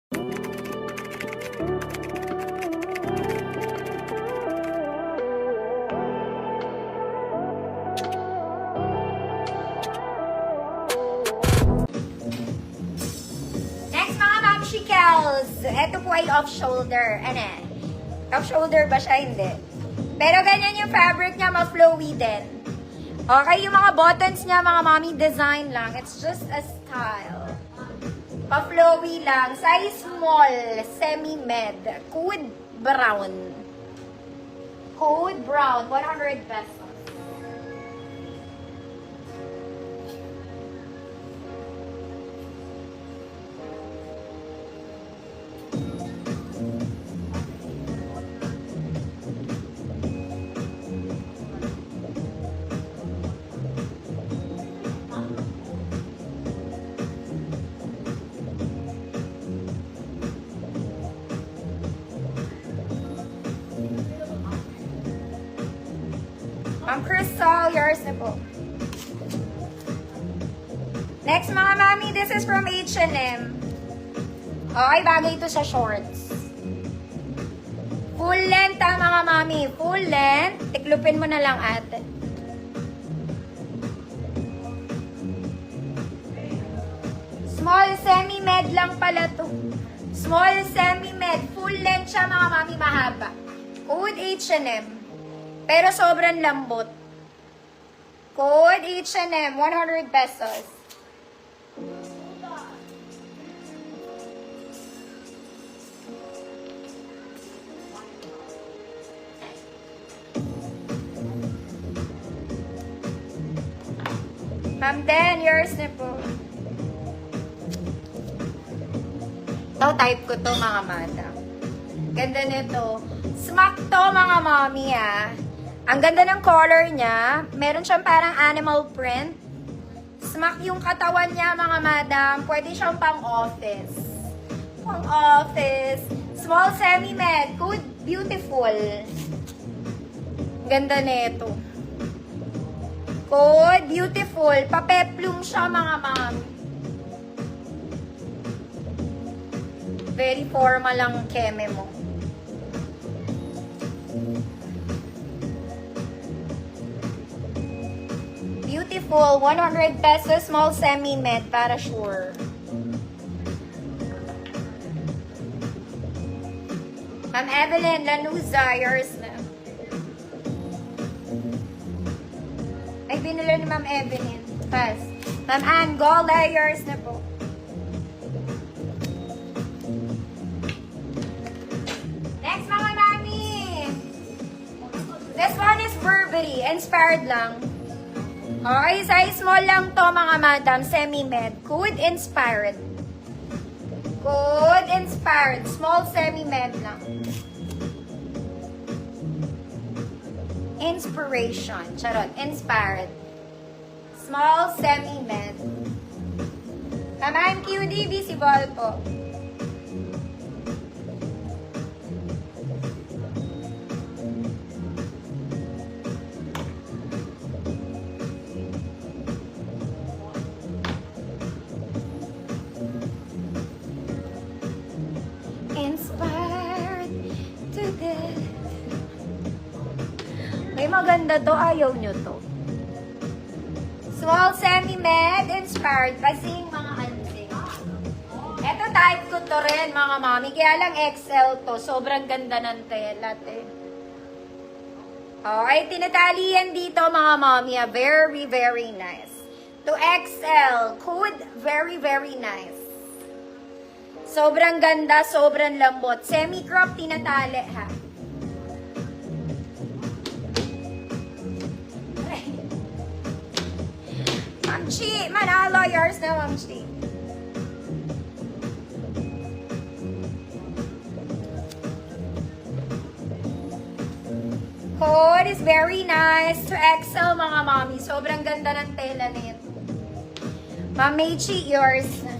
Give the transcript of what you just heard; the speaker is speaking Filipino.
Next mga mamshikels, ito po ay off-shoulder. Ano? Off-shoulder ba siya? Hindi. Pero ganyan yung fabric niya, ma-flowy din. Okay, yung mga buttons niya, mga mommy design lang. It's just a style. Pa-flowy lang. Size small, semi-med. Code brown. Code brown, 100 pesos. Ma'am Crystal, yours na po. Next mga mami, this is from H&M. Okay, bagay ito sa shorts. Full length mga mami. Full length. Tiklupin mo na lang ate. Small semi-med lang pala to. Small semi-med. Full length siya mga mami, mahaba. Code H&M. Pero sobrang lambot. Code H&M, 100 pesos. Ma'am Den, yours na po. Ito, type ko to mga mata. Ganda nito. Smack to mga mommy Ang ganda ng color niya. Meron siyang parang animal print. Smack yung katawan niya, mga madam. Pwede siyang pang-office. Pang-office. Small semi-med. Good, beautiful. Ganda nito. Good, beautiful. Papeplum siya, mga ma'am. Very formal ang keme mo. Beautiful, 100 pesos, small semi-med para sure. Ma'am Evelyn Lanuza, yours na. Ay, binila ni Ma'am Evelyn. Pass. Ma'am Ann Gola, yours na po. Next mga mami. This one is Burberry, inspired lang. Okay, size small lang to mga madam, semi-med. Code inspired. Code inspired. Small semi-med lang. Inspiration. Charot. Inspired. Small semi-med. Ma'am QD, visible po. Inspired to death. May maganda to, ayaw nyo to. Small semi-med, inspired. Kasing mga ansing. Ito type ko to rin, mga mami. Kaya lang XL to. Sobrang ganda ng tela, te. Okay, tinatalian dito, mga mami. Very, very nice. To XL. Code, very, very nice. Sobrang ganda, sobrang lambot. Semi-crop, tinatali, ha? Ma'am Chi, manalo yours na, Ma'am Chi. Code is very nice. To XL, mga mommy. Sobrang ganda ng tela nito. Ma'am Meiji, yours na.